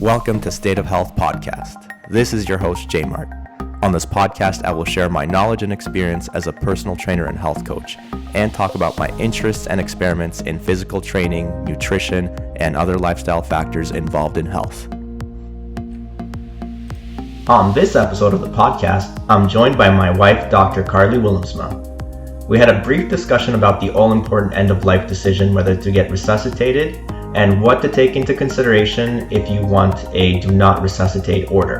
Welcome to State of Health Podcast. This is your host, Jmart. On this podcast, I will share my knowledge and experience as a personal trainer and health coach, and talk about my interests and experiments in physical training, nutrition, and other lifestyle factors involved in health. On this episode of the podcast, I'm joined by my wife, Doctor Carly Willemsma. We had a brief discussion about the all-important end-of-life decision whether to get resuscitated and what to take into consideration if you want a Do Not Resuscitate Order.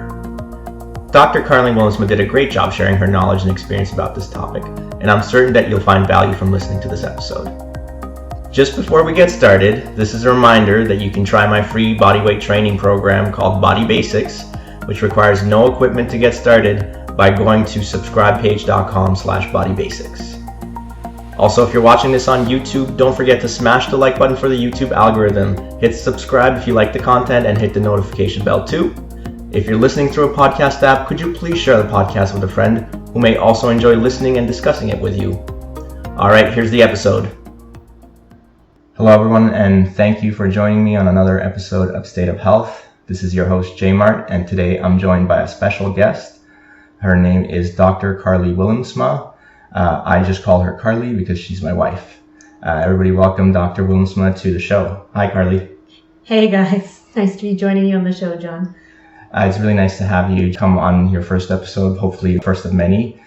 Dr. Carly Willemsma did a great job sharing her knowledge and experience about this topic, and I'm certain that you'll find value from listening to this episode. Just before we get started, this is a reminder that you can try my free bodyweight training program called Body Basics, which requires no equipment to get started, by going to subscribepage.com/bodybasics. Also, if you're watching this on YouTube, don't forget to smash the like button for the YouTube algorithm, hit subscribe if you like the content, and hit the notification bell too. If you're listening through a podcast app, could you please share the podcast with a friend who may also enjoy listening and discussing it with you? All right, here's the episode. Hello everyone, and thank you for joining me on another episode of State of Health. This is your host, Jmart, and today I'm joined by a special guest. Her name is Doctor Carly Willemsma. I just call her Carly because she's my wife. Everybody welcome Dr. Willemsma to the show. Hi, Carly. Hey, guys. Nice to be joining you on the show, John. It's really nice to have you come on your first episode, hopefully first of many,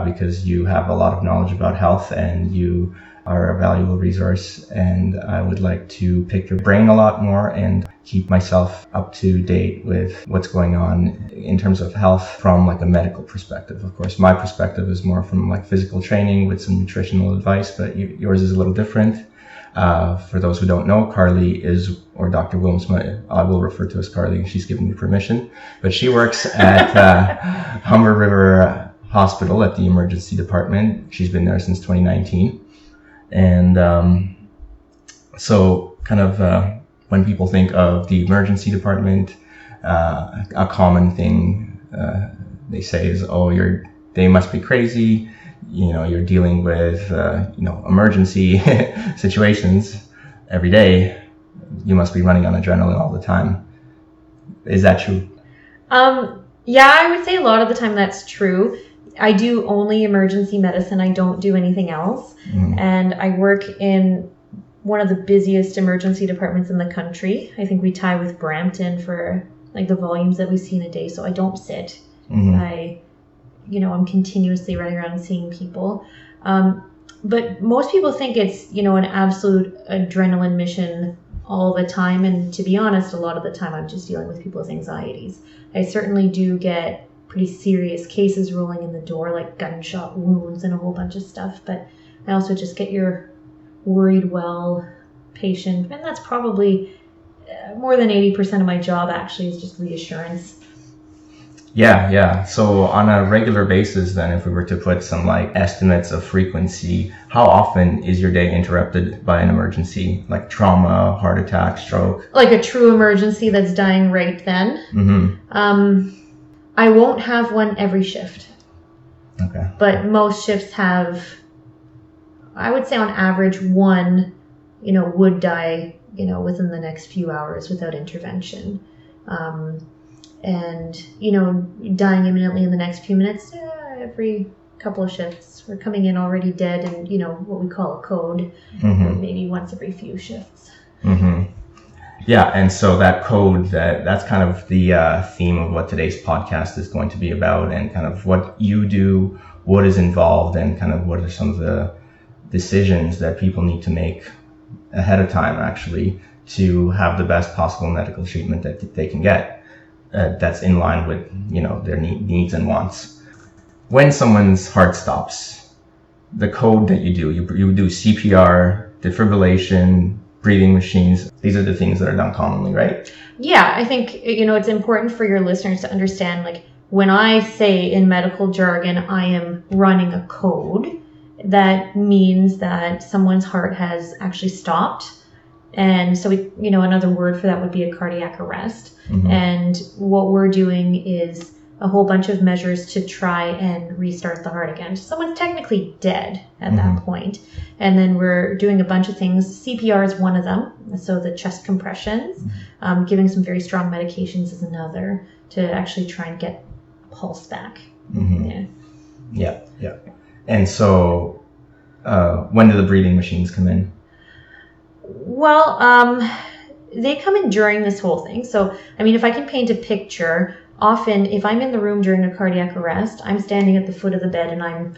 because you have a lot of knowledge about health and you are a valuable resource, and I would like to pick your brain a lot more and keep myself up to date with what's going on in terms of health from like a medical perspective. Of course, my perspective is more from like physical training with some nutritional advice, but yours is a little different. For those who don't know, Carly is, or Dr. Willemsma, I will refer to as Carly, she's given me permission, but she works at Humber River Hospital at the emergency department. She's been there since 2019. And so kind of when people think of the emergency department, a common thing they say is, oh, they must be crazy. You know, you're dealing with, emergency situations every day. You must be running on adrenaline all the time. Is that true? Yeah, I would say a lot of the time that's true. I do only emergency medicine. I don't do anything else. Mm-hmm. And I work in one of the busiest emergency departments in the country. I think we tie with Brampton for like the volumes that we see in a day. So I don't sit. Mm-hmm. I'm continuously running around and seeing people. But most people think it's, an absolute adrenaline mission all the time. And to be honest, a lot of the time I'm just dealing with people's anxieties. I certainly do get pretty serious cases rolling in the door, like gunshot wounds and a whole bunch of stuff. But I also just get your worried well patient. And that's probably more than 80% of my job actually is just reassurance. Yeah. So on a regular basis, then, if we were to put some like estimates of frequency, how often is your day interrupted by an emergency, like trauma, heart attack, stroke? Like a true emergency that's dying right then? Mm-hmm. I won't have one every shift. Okay. But most shifts have, I would say on average, one, would die, within the next few hours without intervention. And dying imminently in the next few minutes, every couple of shifts. We're coming in already dead and, what we call a code, mm-hmm. Maybe once every few shifts. Mm-hmm. Yeah, and so that code, that's kind of the theme of what today's podcast is going to be about, and kind of what you do, what is involved, and kind of what are some of the decisions that people need to make ahead of time, actually, to have the best possible medical treatment that they can get. That's in line with, their needs and wants. When someone's heart stops, the code that you do CPR, defibrillation, breathing machines. These are the things that are done commonly, right? Yeah, I think, it's important for your listeners to understand, like, when I say in medical jargon, I am running a code, that means that someone's heart has actually stopped. And so, another word for that would be a cardiac arrest. Mm-hmm. And what we're doing is a whole bunch of measures to try and restart the heart again. Someone's technically dead at that point. And then we're doing a bunch of things. CPR is one of them. So the chest compressions, giving some very strong medications is another to actually try and get pulse back. Yeah. And so when do the breathing machines come in? Well, they come in during this whole thing. So, I mean, if I can paint a picture, often if I'm in the room during a cardiac arrest, I'm standing at the foot of the bed and I'm,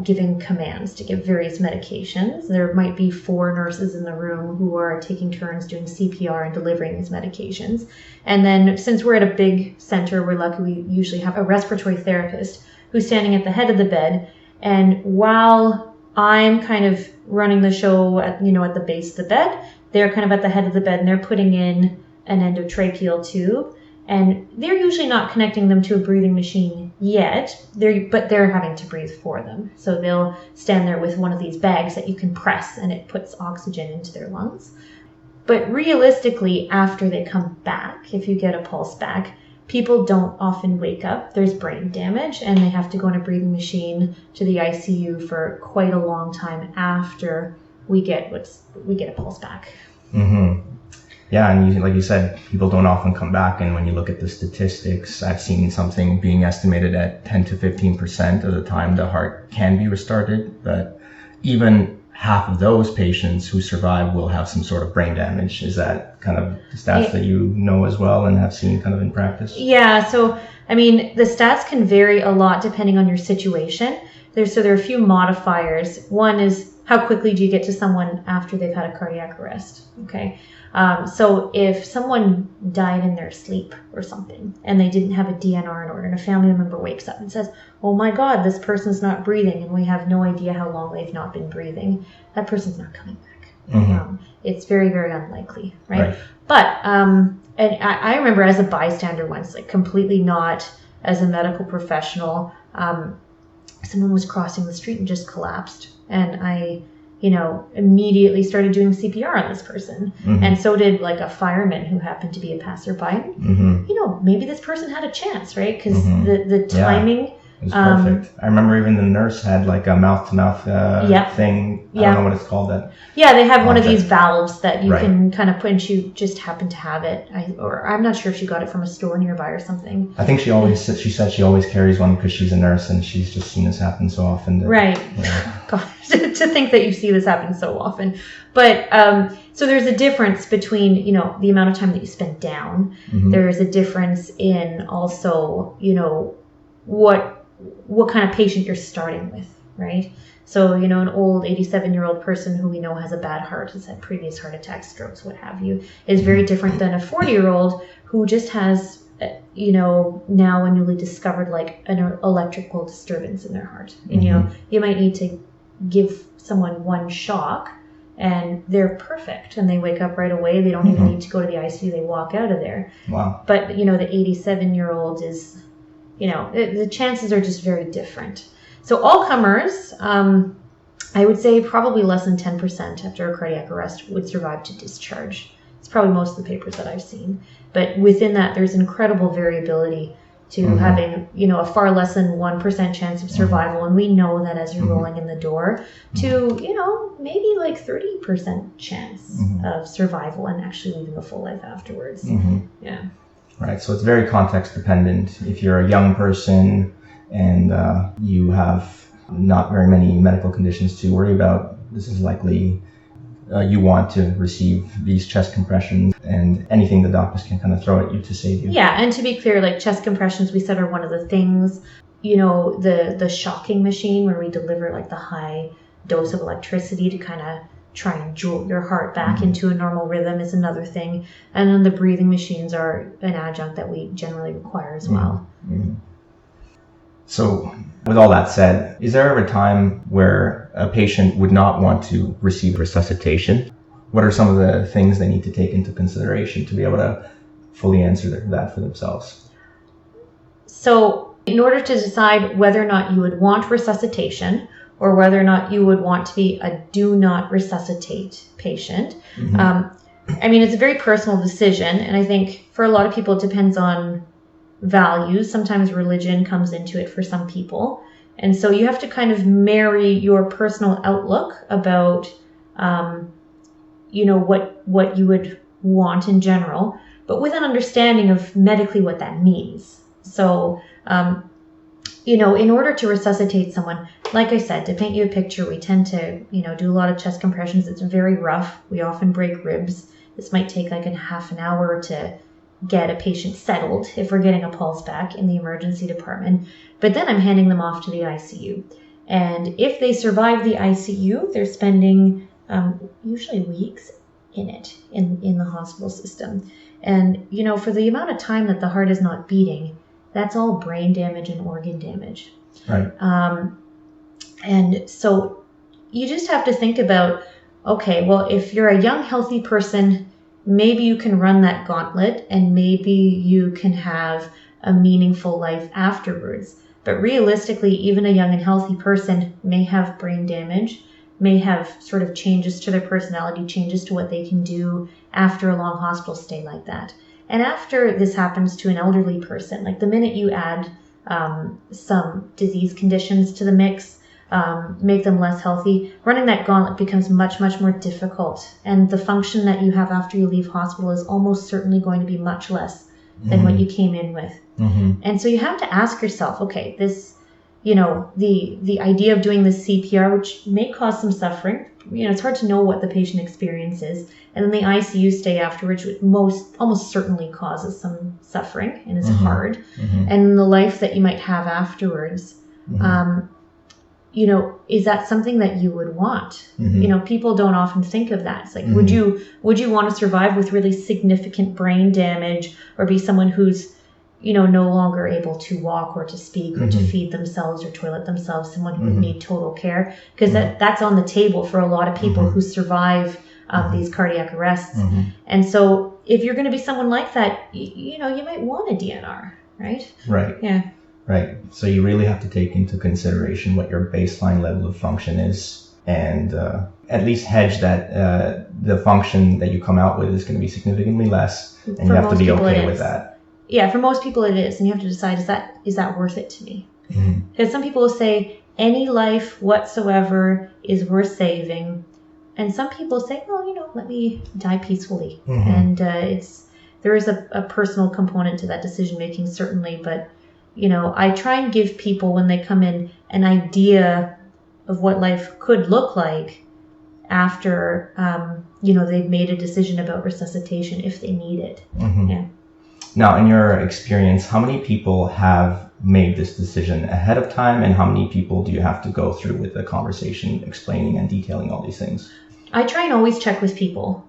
giving commands to give various medications. There might be 4 nurses in the room who are taking turns doing CPR and delivering these medications. And then since we're at a big center, we're lucky we usually have a respiratory therapist who's standing at the head of the bed. And while I'm kind of running the show at the base of the bed, they're kind of at the head of the bed and they're putting in an endotracheal tube. And they're usually not connecting them to a breathing machine yet, but they're having to breathe for them. So they'll stand there with one of these bags that you can press and it puts oxygen into their lungs. But realistically, after they come back, if you get a pulse back, people don't often wake up. There's brain damage and they have to go in a breathing machine to the ICU for quite a long time after we get a pulse back. Yeah, and like you said, people don't often come back. And when you look at the statistics, I've seen something being estimated at 10 to 15% of the time the heart can be restarted. But even half of those patients who survive will have some sort of brain damage. Is that kind of the stats that you know as well and have seen kind of in practice? Yeah, so I mean, the stats can vary a lot depending on your situation. There are a few modifiers. One is how quickly do you get to someone after they've had a cardiac arrest, okay? So if someone died in their sleep or something and they didn't have a DNR in order and a family member wakes up and says, oh my God, this person's not breathing and we have no idea how long they've not been breathing, that person's not coming back. It's very, very unlikely, right? But, and I remember as a bystander once, like completely not as a medical professional, someone was crossing the street and just collapsed. And I immediately started doing CPR on this person. And so did like a fireman who happened to be a passerby. Maybe this person had a chance, right? Because the timing. It was perfect. I remember even the nurse had like a mouth-to-mouth thing. I don't know what it's called. Yeah, they have one of these valves that you can kind of put, and she just happened to have it. I'm not sure if she got it from a store nearby or something. I think she said she always carries one because she's a nurse and she's just seen this happen so often. God, to think that you see this happen so often. But so there's a difference between, the amount of time that you spend down. There's a difference in also, what kind of patient you're starting with, right? So, an old 87-year-old person who we know has a bad heart, has had previous heart attacks, strokes, what have you, is very different than a 40-year-old who just has, now a newly discovered, like, an electrical disturbance in their heart. And, you might need to give someone one shock and they're perfect and they wake up right away. They don't even need to go to the ICU. They walk out of there. Wow. But, the 87-year-old is... the chances are just very different. So all comers, I would say probably less than 10% after a cardiac arrest would survive to discharge. It's probably most of the papers that I've seen. But within that, there's incredible variability to having, a far less than 1% chance of survival. And we know that as you're rolling in the door to, maybe like 30% chance of survival and actually living a full life afterwards. Yeah. Right, so it's very context dependent. If you're a young person and you have not very many medical conditions to worry about, this is likely you want to receive these chest compressions and anything the doctors can kind of throw at you to save you. Yeah, and to be clear, like chest compressions, we said are one of the things. The shocking machine where we deliver like the high dose of electricity to kind of try and jolt your heart back into a normal rhythm is another thing. And then the breathing machines are an adjunct that we generally require as well. So with all that said, is there ever a time where a patient would not want to receive resuscitation? What are some of the things they need to take into consideration to be able to fully answer that for themselves? So in order to decide whether or not you would want resuscitation, or whether or not you would want to be a Do Not Resuscitate patient. It's a very personal decision. And I think for a lot of people, it depends on, values. Sometimes religion comes into it for some people. And so you have to kind of marry your personal outlook about, what you would want in general, but with an understanding of medically what that means. So, in order to resuscitate someone, like I said, to paint you a picture, we tend to, do a lot of chest compressions. It's very rough. We often break ribs. This might take like a half an hour to get a patient settled if we're getting a pulse back in the emergency department. But then I'm handing them off to the ICU. And if they survive the ICU, they're spending usually weeks in the hospital system. And, for the amount of time that the heart is not beating, that's all brain damage and organ damage. Right. And so you just have to think about, okay, well, if you're a young, healthy person, maybe you can run that gauntlet and maybe you can have a meaningful life afterwards. But realistically, even a young and healthy person may have brain damage, may have sort of changes to their personality, changes to what they can do after a long hospital stay like that. And after this happens to an elderly person, like the minute you add some disease conditions to the mix, make them less healthy, running that gauntlet becomes much, much more difficult. And the function that you have after you leave hospital is almost certainly going to be much less than what you came in with. Mm-hmm. And so you have to ask yourself, okay, this, the idea of doing this CPR, which may cause some suffering, it's hard to know what the patient experiences. And then the ICU stay afterwards, which almost certainly causes some suffering and is hard. Mm-hmm. And the life that you might have afterwards, is that something that you would want? Mm-hmm. People don't often think of that. It's like, would you want to survive with really significant brain damage or be someone who's, no longer able to walk or to speak or to feed themselves or toilet themselves, someone who would need total care? Because that's on the table for a lot of people who survive these cardiac arrests. And so if you're going to be someone like that, you might want a DNR, right? Right. Yeah. Right. So you really have to take into consideration what your baseline level of function is and at least hedge that the function that you come out with is going to be significantly less, and you have to be okay with that. Yeah, for most people it is, and you have to decide, is that worth it to me? Because some people will say any life whatsoever is worth saving, and some people say, well, let me die peacefully. And there is a personal component to that decision making, certainly, but I try and give people, when they come in, an idea of what life could look like after they've made a decision about resuscitation if they need it. Yeah. Now, in your experience, how many people have made this decision ahead of time, and how many people do you have to go through with the conversation explaining and detailing all these things? I try and always check with people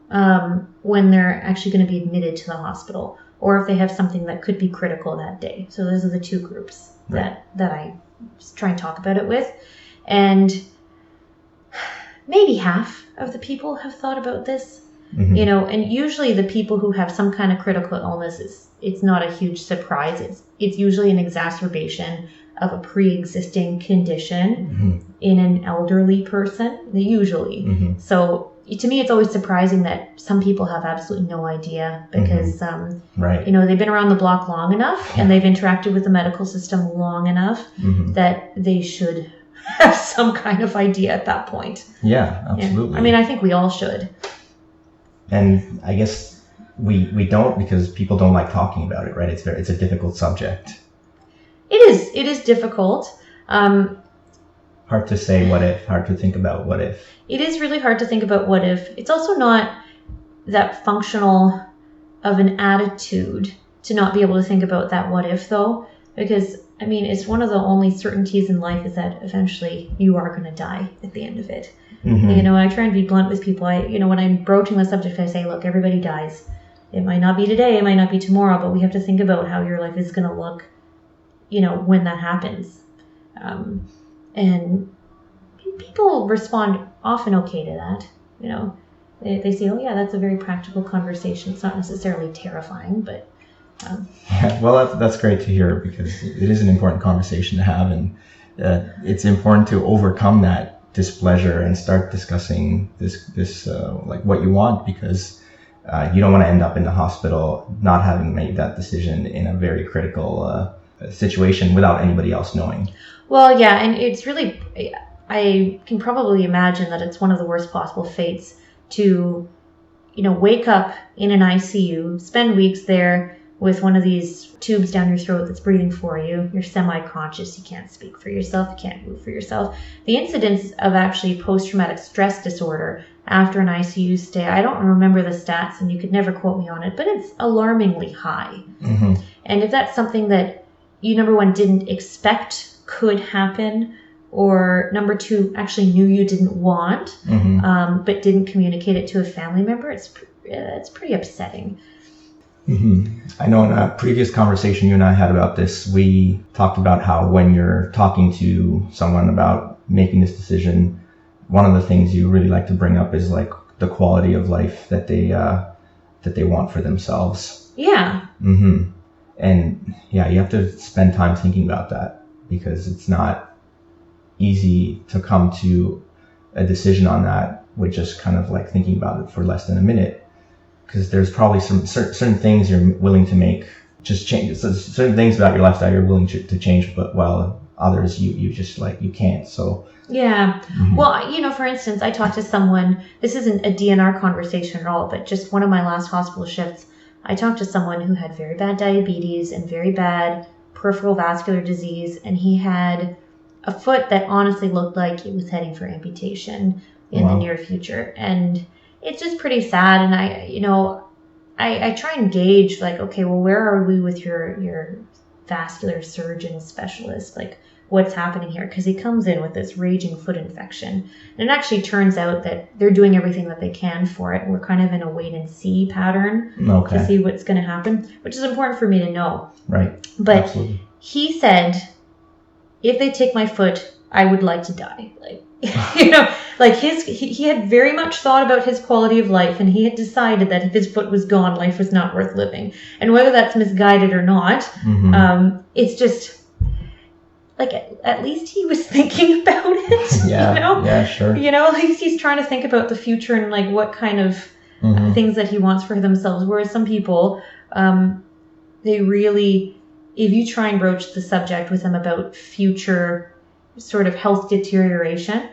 when they're actually going to be admitted to the hospital, or if they have something that could be critical that day. So those are the two groups that I try and talk about it with. And maybe half of the people have thought about this. And usually the people who have some kind of critical illness, it's not a huge surprise. It's usually an exacerbation of a pre-existing condition in an elderly person, usually. So to me, it's always surprising that some people have absolutely no idea because, they've been around the block long enough and they've interacted with the medical system long enough that they should have some kind of idea at that point. Yeah, absolutely. Yeah. I mean, I think we all should. And I guess we don't, because people don't like talking about it, right? It's a difficult subject. It is difficult. Hard to say what if, hard to think about what if. It is really hard to think about what if. It's also not that functional of an attitude to not be able to think about that what if, though, because I mean, it's one of the only certainties in life is that eventually you are going to die at the end of it. I try and be blunt with people. When I'm broaching the subject, I say, look, everybody dies. It might not be today, it might not be tomorrow, but we have to think about how your life is going to look, when that happens. And people respond often okay to that. They say, oh yeah, that's a very practical conversation. It's not necessarily terrifying, but... Well, that's great to hear, because it is an important conversation to have, and it's important to overcome that displeasure and start discussing this like what you want, because you don't want to end up in the hospital not having made that decision in a very critical situation without anybody else knowing. Well, yeah, and it's really, I can probably imagine that it's one of the worst possible fates to, wake up in an ICU, spend weeks there with one of these tubes down your throat that's breathing for you. You're semi-conscious. You can't speak for yourself. You can't move for yourself. The incidence of actually post-traumatic stress disorder after an ICU stay, I don't remember the stats, and you could never quote me on it, but it's alarmingly high. Mm-hmm. And if that's something that you, number one, didn't expect could happen, or number two, actually knew you didn't want, but didn't communicate it to a family member, it's pretty upsetting. Mm-hmm. I know in a previous conversation you and I had about this, we talked about how when you're talking to someone about making this decision, one of the things you really like to bring up is like the quality of life that they want for themselves. Yeah. Mm-hmm. And yeah, you have to spend time thinking about that, because it's not easy to come to a decision on that with just kind of like thinking about it for less than a minute, because there's probably some certain things you're willing to make just change. So certain things about your lifestyle you're willing to change, but while others you just like you can't. So yeah. Mm-hmm. Well, for instance, I talked to someone, this isn't a DNR conversation at all, but just one of my last hospital shifts, I talked to someone who had very bad diabetes and very bad peripheral vascular disease, and he had a foot that honestly looked like it was heading for amputation in the near future. And it's just pretty sad. And I try and gauge like, okay, well, where are we with your vascular surgeon specialist? Like, what's happening here? Because he comes in with this raging foot infection. And it actually turns out that they're doing everything that they can for it. We're kind of in a wait and see pattern to see what's going to happen, which is important for me to know. Right. But absolutely. He said, if they take my foot, I would like to die. Like, like he had very much thought about his quality of life, and he had decided that if his foot was gone, life was not worth living. And whether that's misguided or not, it's just like, at least he was thinking about it. Yeah. Yeah, sure. At least he's trying to think about the future and like what kind of things that he wants for themselves. Whereas some people, they really, if you try and broach the subject with them about future sort of health deterioration,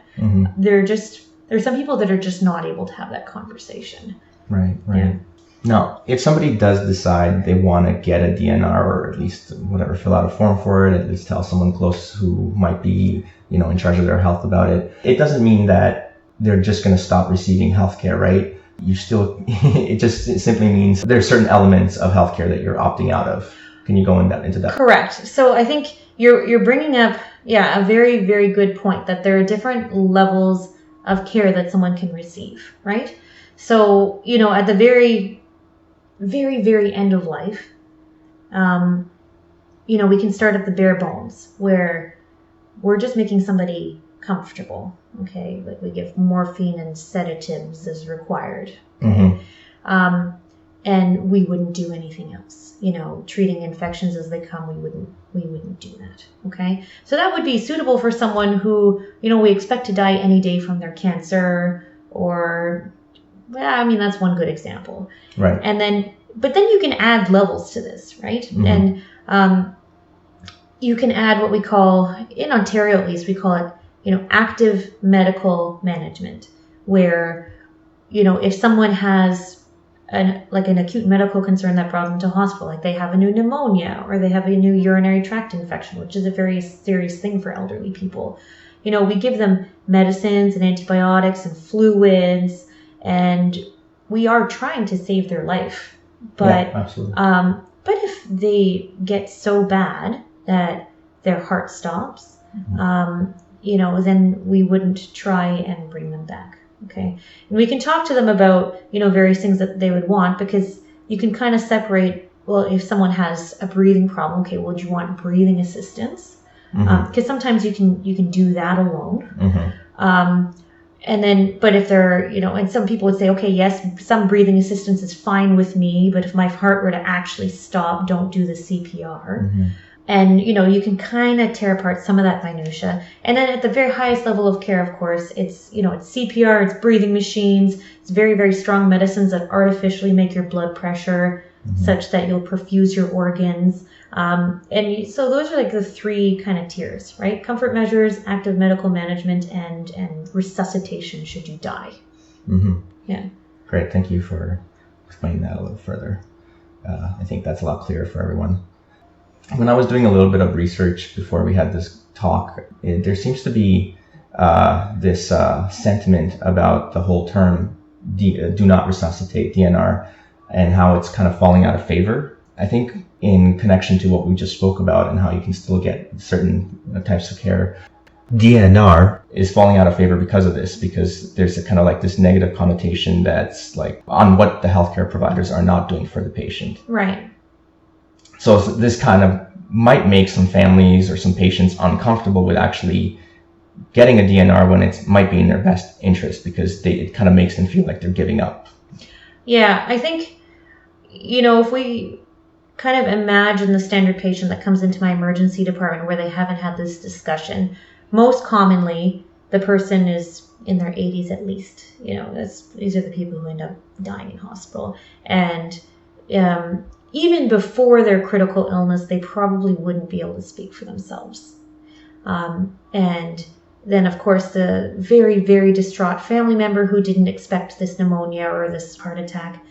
there's some people that are just not able to have that conversation. Right. Yeah. Now, if somebody does decide they want to get a DNR, or at least whatever, fill out a form for it, at least tell someone close who might be, in charge of their health about it, it doesn't mean that they're just going to stop receiving healthcare, right? You still, it simply means there's certain elements of healthcare that you're opting out of. Can you go into that? Correct. So I think you're bringing up, a very, very good point, that there are different levels of care that someone can receive, right? So, at the very, very, very end of life, we can start at the bare bones, where we're just making somebody comfortable, okay? Like, we give morphine and sedatives as required, okay? And we wouldn't do anything else. Treating infections as they come, we wouldn't do that, okay? So that would be suitable for someone who, we expect to die any day from their cancer, or, that's one good example. Right. But then you can add levels to this, right? And you can add what we call, in Ontario at least, we call it, active medical management, where, if someone has an acute medical concern that brought them to hospital, like they have a new pneumonia or they have a new urinary tract infection, which is a very serious thing for elderly people. We give them medicines and antibiotics and fluids, and we are trying to save their life. But absolutely. But if they get so bad that their heart stops, then we wouldn't try and bring them back. Okay. And we can talk to them about, various things that they would want, because you can kind of separate, well, if someone has a breathing problem, okay, well, do you want breathing assistance? Because sometimes you can do that alone. And then, but if they're, and some people would say, okay, yes, some breathing assistance is fine with me, but if my heart were to actually stop, don't do the CPR. And, you can kind of tear apart some of that minutia. And then at the very highest level of care, of course, it's CPR, it's breathing machines, it's very, very strong medicines that artificially make your blood pressure such that you'll perfuse your organs. So those are like the three kind of tiers, right? Comfort measures, active medical management, and resuscitation should you die. Mm-hmm. Yeah. Great. Thank you for explaining that a little further. I think that's a lot clearer for everyone. When I was doing a little bit of research before we had this talk, there seems to be this sentiment about the whole term Do Not Resuscitate, DNR, and how it's kind of falling out of favor. I think in connection to what we just spoke about and how you can still get certain types of care, DNR is falling out of favor because of this, because there's a kind of like this negative connotation that's like on what the healthcare providers are not doing for the patient. Right. So this kind of might make some families or some patients uncomfortable with actually getting a DNR when it might be in their best interest, because it kind of makes them feel like they're giving up. Yeah, I think, if we kind of imagine the standard patient that comes into my emergency department where they haven't had this discussion, most commonly the person is in their 80s at least. These are the people who end up dying in hospital. And even before their critical illness, they probably wouldn't be able to speak for themselves. And then, of course, the very, very distraught family member who didn't expect this pneumonia or this heart attack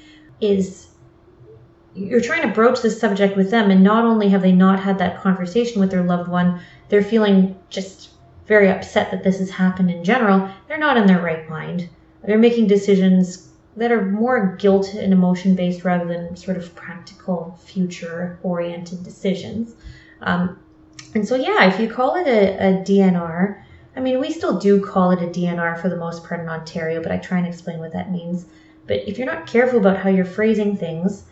you're trying to broach this subject with them, and not only have they not had that conversation with their loved one, they're feeling just very upset that this has happened in general. They're not in their right mind. They're making decisions that are more guilt and emotion based rather than sort of practical future oriented decisions. And so, if you call it a DNR, we still do call it a DNR for the most part in Ontario, but I try and explain what that means. But if you're not careful about how you're phrasing things,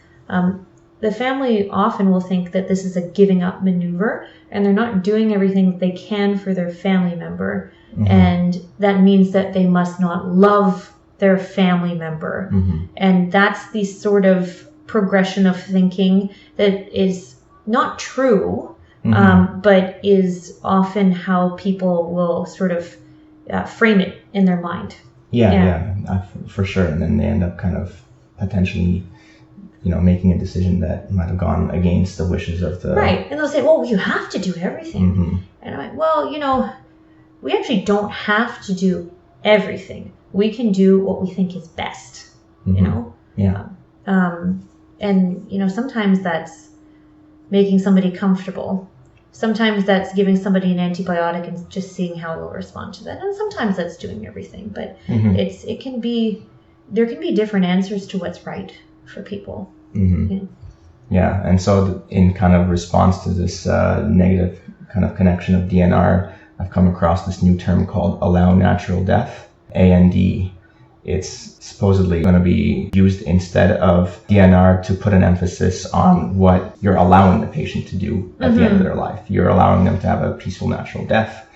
the family often will think that this is a giving up maneuver, and they're not doing everything that they can for their family member. Mm-hmm. And that means that they must not love their family member. Mm-hmm. And that's the sort of progression of thinking that is not true, mm-hmm. But is often how people will sort of frame it in their mind. Yeah, for sure. And then they end up kind of potentially making a decision that might have gone against the wishes of the... Right. And they'll say, well, you have to do everything. Mm-hmm. And I'm like, well, we actually don't have to do everything. We can do what we think is best, mm-hmm. Yeah. And, sometimes that's making somebody comfortable. Sometimes that's giving somebody an antibiotic and just seeing how they'll respond to that. And sometimes that's doing everything. But mm-hmm. there can be different answers to what's right for people. Mm-hmm. Yeah, and so in kind of response to this negative kind of connection of DNR, I've come across this new term called allow natural death, AND. It's supposedly going to be used instead of DNR to put an emphasis on what you're allowing the patient to do at mm-hmm. the end of their life. You're allowing them to have a peaceful natural death,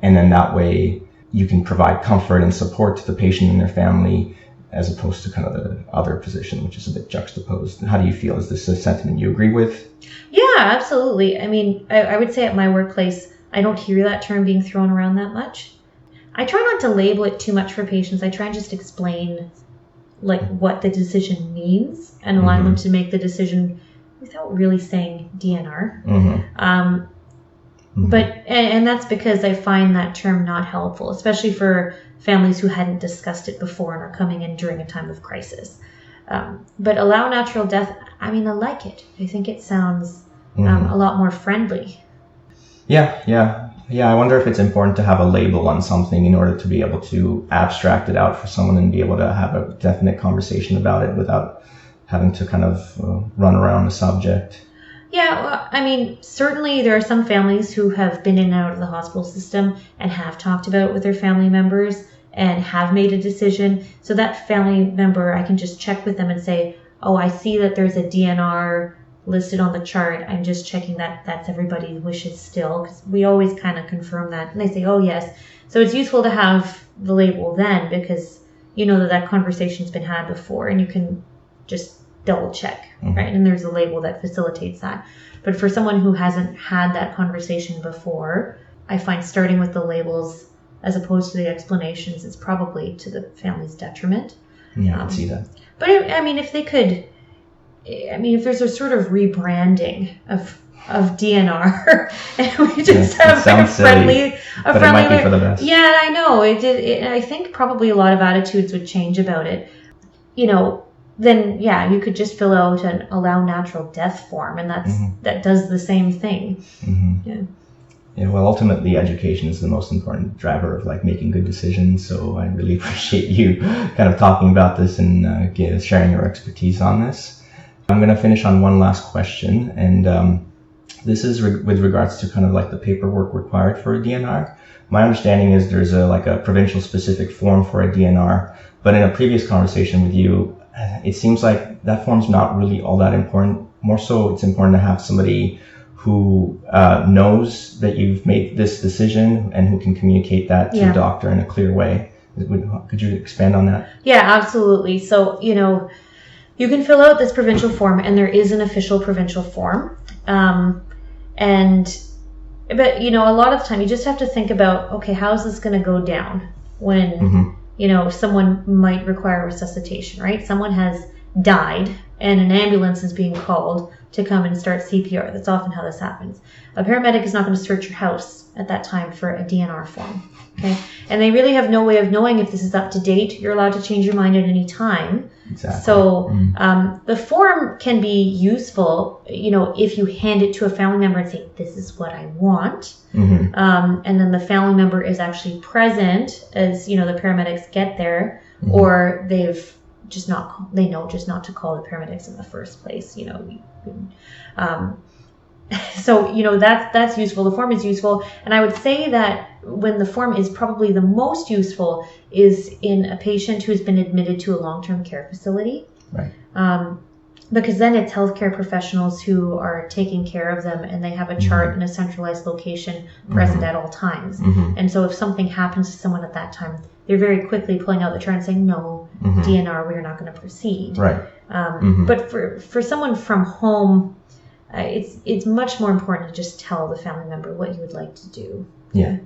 and then that way you can provide comfort and support to the patient and their family, as opposed to kind of the other position, which is a bit juxtaposed. How do you feel? Is this a sentiment you agree with? Yeah, absolutely. I would say at my workplace, I don't hear that term being thrown around that much. I try not to label it too much for patients. I try and just explain what the decision means and allow mm-hmm. them to make the decision without really saying DNR. Mm-hmm. Mm-hmm. But and that's because I find that term not helpful, especially for families who hadn't discussed it before and are coming in during a time of crisis. But allow natural death, I like it. I think it sounds mm-hmm. a lot more friendly. Yeah. I wonder if it's important to have a label on something in order to be able to abstract it out for someone and be able to have a definite conversation about it without having to kind of run around the subject. Yeah, well, certainly there are some families who have been in and out of the hospital system and have talked about it with their family members and have made a decision. So that family member, I can just check with them and say, oh, I see that there's a DNR listed on the chart. I'm just checking that that's everybody's wishes still, because we always kind of confirm that. And they say, oh, yes. So it's useful to have the label then, because you know that conversation's been had before, and you can just double check, right? And there's a label that facilitates that. But for someone who hasn't had that conversation before, I find starting with the labels as opposed to the explanations is probably to the family's detriment. Yeah, I can see that. But I mean, if they could, if there's a sort of rebranding of DNR, and we just have a friendly, but it might be for the best. Yeah, I know. I think probably a lot of attitudes would change about it. Then you could just fill out an allow natural death form, and that does the same thing. Yeah. Yeah, well, ultimately, education is the most important driver of like making good decisions. So I really appreciate you kind of talking about this and sharing your expertise on this. I'm going to finish on one last question, and this is with regards to kind of like the paperwork required for a DNR. My understanding is there's a provincial specific form for a DNR, but in a previous conversation with you, it seems like that form's not really all that important. More so, it's important to have somebody who knows that you've made this decision and who can communicate that to the doctor in a clear way. Could you expand on that? Yeah, absolutely. So, you can fill out this provincial form, and there is an official provincial form. But a lot of the time you just have to think about, okay, how is this going to go down when, someone might require resuscitation, right? Someone has died and an ambulance is being called to come and start CPR. That's often how this happens. A paramedic is not going to search your house at that time for a DNR form. Okay. And they really have no way of knowing if this is up to date. You're allowed to change your mind at any time. Exactly. So the form can be useful, if you hand it to a family member and say, this is what I want. And then the family member is actually present as, the paramedics get there, or they've just they know just not to call the paramedics in the first place, So, that's useful. The form is useful. And I would say that when the form is probably the most useful is in a patient who's been admitted to a long-term care facility. Right. Because then it's healthcare professionals who are taking care of them, and they have a chart in a centralized location present at all times. And so if something happens to someone at that time, they're very quickly pulling out the chart and saying, no, DNR, we're not going to proceed. Right. But for someone from home, it's much more important to just tell the family member what you would like to do. Yeah.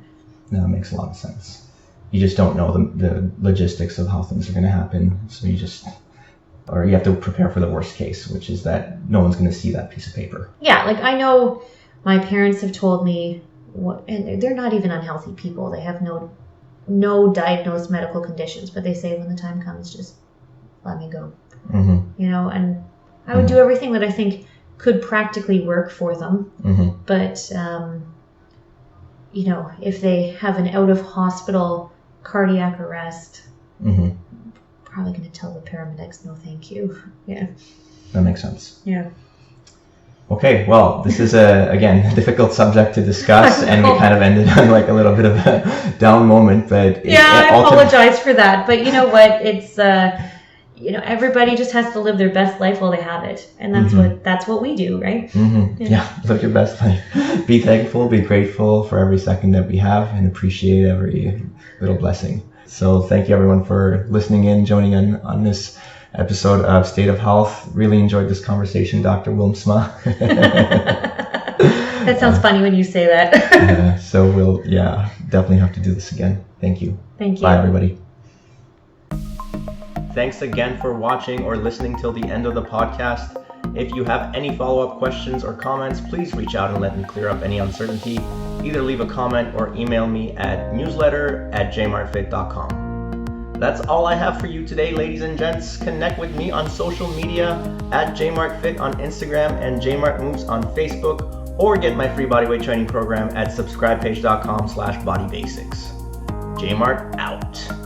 No, that makes a lot of sense. You just don't know the logistics of how things are going to happen. So you have to prepare for the worst case, which is that no one's going to see that piece of paper. Yeah. Like I know my parents have told me and they're not even unhealthy people. They have no diagnosed medical conditions, but they say when the time comes, just let me go. And I would do everything that I think could practically work for them. But, if they have an out-of-hospital cardiac arrest, probably going to tell the paramedics, no, thank you. Yeah. That makes sense. Yeah. Okay, well, this is a difficult subject to discuss, and we kind of ended on like a little bit of a down moment, but I apologize for that. But you know what? It's everybody just has to live their best life while they have it, and that's what we do, right? Yeah, live your best life. Be thankful, be grateful for every second that we have, and appreciate every little blessing. So thank you everyone for listening in, joining in on this episode of State of Health. Really enjoyed this conversation, Dr. Willemsma. That sounds funny when you say that. So we'll definitely have to do this again. Thank you. Thank you. Bye everybody. Thanks again for watching or listening till the end of the podcast. If you have any follow-up questions or comments, please reach out and let me clear up any uncertainty. Either leave a comment or email me at newsletter@jmartfit.com. That's all I have for you today, ladies and gents. Connect with me on social media at jmartfit on Instagram and jmartmoves on Facebook, or get my free bodyweight training program at subscribepage.com/bodybasics. Jmart out.